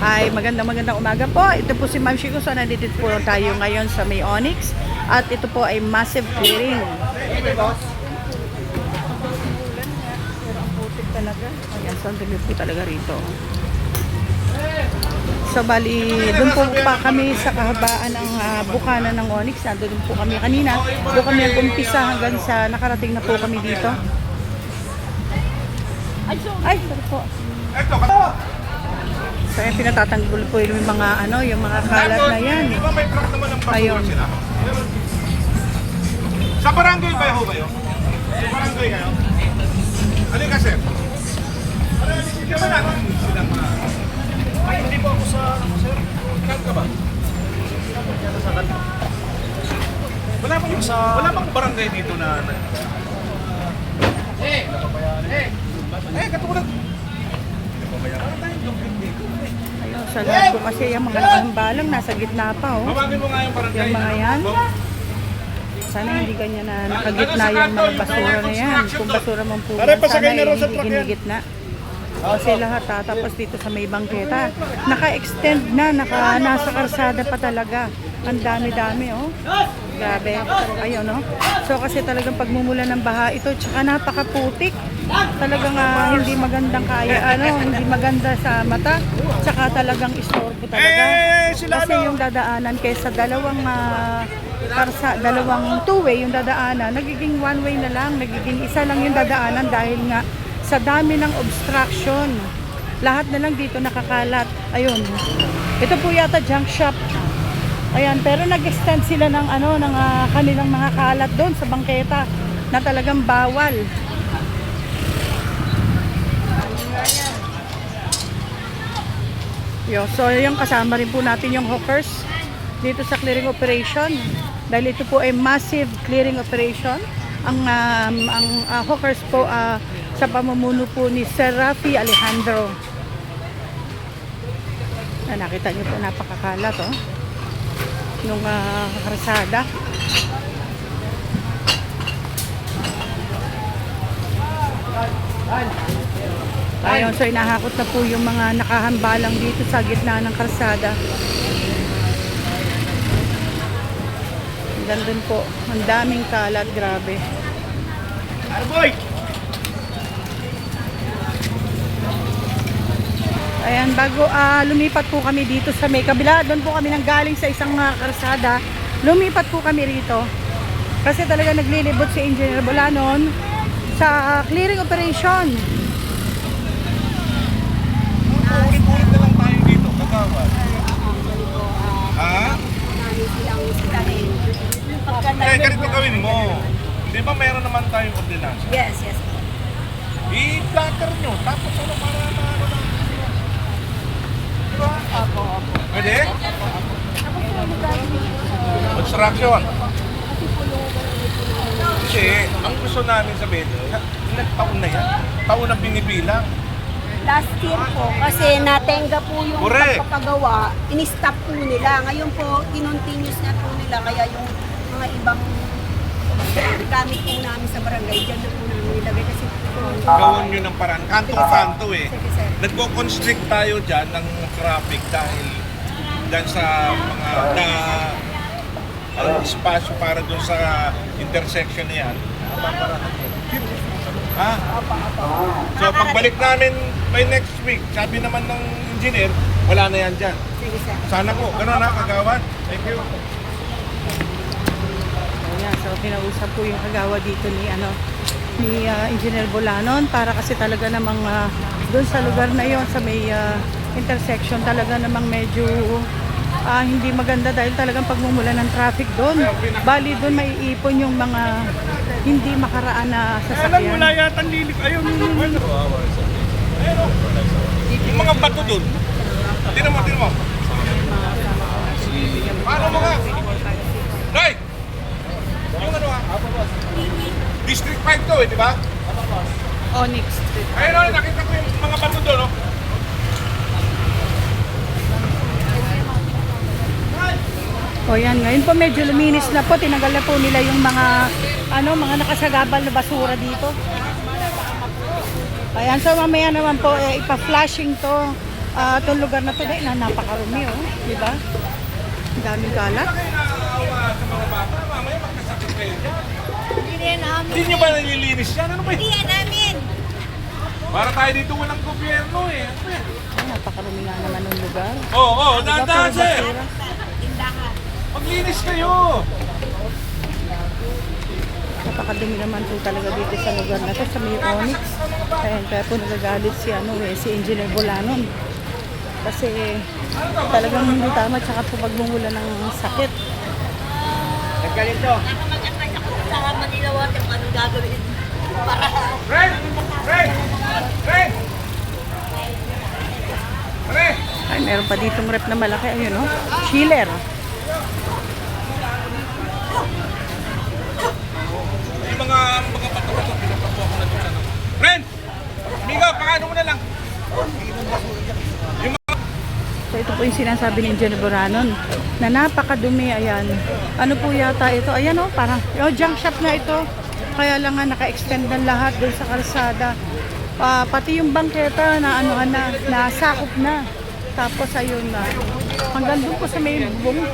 Ay magandang umaga po. Ito po si Ma'am Shiko. So nandito po tayo ngayon sa May Onyx. At ito po ay massive clearing. Putik talaga. Ayan, so ang po talaga rito. So bali, doon po pa kami sa kahabaan ng bukana ng Onyx. Doon po kami kanina. Doon kami nag-umpisa hanggang sa nakarating na po kami dito. Ay, sorry po. So yung pinatatanggol po yung mga yung mga kalat na yan. Ayun. Sa barangay ba ho kayo? Sa barangay kayo? Ano yung kasi? Ay, hindi po ako sa sir. Saan ka ba? Wala bang barangay dito na katulad. Ayun, sa lahat po kasi yung mga nakahambalang nasa gitna pa, oh. Babagin mo nga yung barangay. Yung mga yan. Sana hindi ganyan na nakagitna yung mga basura na yan. Kung basura man po, sana hindi ginigitna. Kasi lahat tapos dito sa may bangketa. Naka-extend na, nasa karsada pa talaga. Ang dami-dami, oh. Grabe. Ayun, oh. So kasi talagang pagmumula ng baha ito, tsaka napakaputik. Talagang hindi magandang hindi maganda sa mata. Tsaka talagang istorbo talaga. Kasi yung dadaanan kaysa dalawang two-way yung dadaanan, nagiging one-way na lang, nagiging isa lang yung dadaanan dahil nga sa dami ng obstruction. Lahat na lang dito nakakalat. Ayun. Ito po yata junk shop. Ayan, pero nag-extend sila ng ng kanilang mga kalat doon sa bangketa na talagang bawal. So yung kasama rin po natin yung hawkers dito sa clearing operation. Dahil ito po ay massive clearing operation. Ang hawkers po sa pamumuno po ni Sir Rafi Alejandro. Nakita niyo po napakakalat, oh. Nung karsada. Ayun, so inahakot na po yung mga nakahambalang dito sa gitna ng karsada. Gandun po, ang daming kalat, grabe. Arboy! Ayan, bago lumipat po kami dito sa may kabila, doon po kami nanggaling sa isang karsada. Lumipat po kami rito. Kasi talaga naglilibot si Engineer Bolanon sa clearing operation. Ulit-ulit na lang tayo dito, kagawa. Ha? Ganito gawin mo. Di ba mayroon naman tayong ordinansa? Yes. I-platter nyo, tapos ano para Opo. pwede? Construction. Kasi ang gusto namin sabihin, ilang taon na yan? Taon na binibilang. Last year po, kasi natenga po yung Correct. pagpapagawa, in-stop po nila. Ngayon po, continuous na po nila. Kaya yung mga ibang gamit po namin sa barangay, dyan na po namin nilagay. Kasi Gawin nyo ng paraan. Kanto-kanto eh. Sige, sir. Nagko-constrict tayo dyan ng traffic dahil dyan sa mga espasyo para doon sa intersection na yan. Ha? So pagbalik namin by next week, sabi naman ng engineer, wala na yan dyan. Sige, sir. Sana po, gano'n na kagawan. Thank you. Ayan, so kinausap po yung kagawa dito ni Engineer Bolanon para kasi talaga namang doon sa lugar na yon sa may intersection talaga namang medyo hindi maganda dahil talagang pagmumula ng traffic doon. Bali doon maiipon yung mga hindi makaraan na sasakyan. Wala yata lilik. Ayun. Yung mga bato doon. Tinan mo. Paano mo nga? Right! Yung District 5 to di ba? Onyx Street. Ayun nakita ko yung mga bato doon, O yan, ngayon po medyo luminis na po. Tinanggal na po nila yung mga mga nakasagabal na basura dito. Ayan, so mamaya naman po ipa-flashing to Itong lugar na to dahil na napakarumi, oh. Di ba? Ang daming kalat. Kayo naaawa sa mga bata, mamaya magkasakit kayo dyan. Hindi yan namin. Hindi nyo ba nililinis yan? Ano ba Hindi yan namin. Para tayo dito walang gobyerno eh. Ano ba yan? Ay, napakarumi nga naman ng lugar. Oo, dahan-dahan Puro sir. basura. Tindahan. Maglinis kayo. Napakadumi naman po talaga dito sa lugar na to, sa may Onyx. Ayan, kaya po nagagalit si, si Engineer Bolanon. Kasi talagang hindi tama, tsaka po pagmumula ng sakit. Nagkalito. Mag-apply ako sa Manila Water. Anong gagawin? Para Ren! Ren! Ren! Pre! Ay, meron pa ditong rep na malaki. Ayun, no? Chiller. Yung mga bato-bato, pinapapo ako na dito. Ren! Migo, pakano mo na lang. Yung mga... So, ito po yung sinasabi ni Engineer Bolanon na napakadumi. Ayan. Ano po yata ito? Ayan, oh, parang, junk shop na ito. Kaya lang nga naka-extend ng lahat doon sa kalsada. Pati yung bangketa na nasakop na. Tapos ayun na. Hanggang doon po sa may bubong.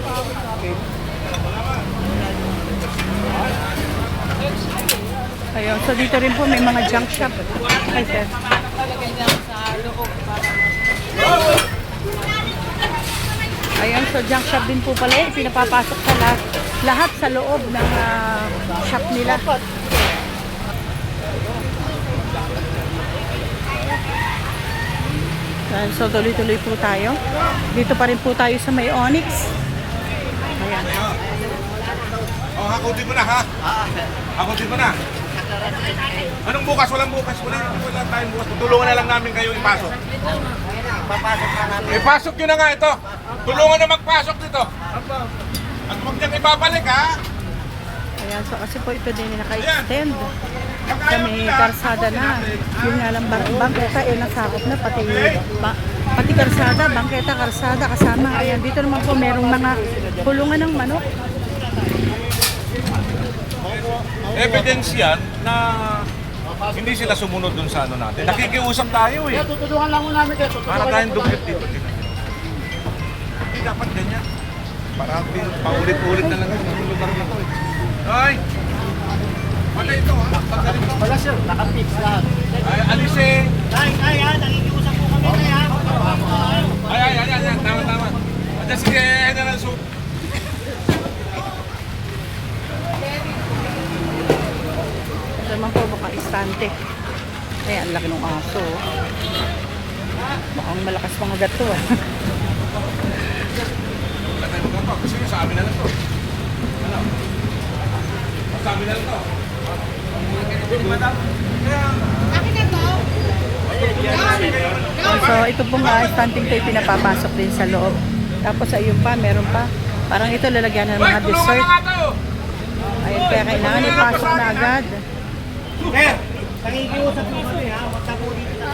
Ayun, so dito rin po may mga junk shop. Ay, sir. Ayun, so junk shop din po pala yun. Pinapapasok sa lahat sa loob ng shop nila. Ayan, so tuloy-tuloy po tayo. Dito pa rin po tayo sa may Onyx. Ayan. Oh, hakutin mo na ha? Hakutin mo na. Anong bukas? Walang bukas. Wala tayong bukas. Tulungan na lang namin kayo ipasok. Ipasok nyo na nga ito. Tulungan na magpasok dito. At huwag niyang ibabalik ha. Ayan, so kasi po ito din naka-extend. Kami karsada na. Yun nga lang, bangketa nasakop na. Pati karsada, bangketa, karsada kasama. Ayan, dito naman po merong mga kulungan ng manok. Evidence yan na hindi sila sumunod dun sa ano natin. Nakikiusap tayo eh. Tutulungan lang mo namin kayo. Para tayong dugit dito. Hindi dapat ganyan. Parati, paulit-ulit na lang yung lugar na to eh. Ay! Wala ito ha? Pagdaling to. Wala sir, naka-fix lahat. Ay, alisin! Kaya, nakikiusap po kami kaya. Ay, tama. At sige, na lang so. Ito naman po baka istante. Ayan, ang laki ng aso. Mukhang malakas mga gato ah. Wala tayo magkakaw. Kasi sa amin na lang to. Ano? Sa amin na lang to. So ito po nga, stunting tayo pinapapasok din sa loob. Tapos ayun pa, meron pa. Parang ito lalagyan ng mga Tulungan dessert. na nga to! Ayun, kaya kailangan ipasok na agad. Sir, nakikiusap po kami ha. Huwag na po dito sa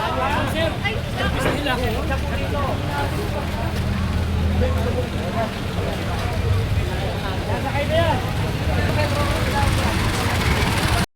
kanya. Sir, huwag na po dito. Nasa kayo na yan.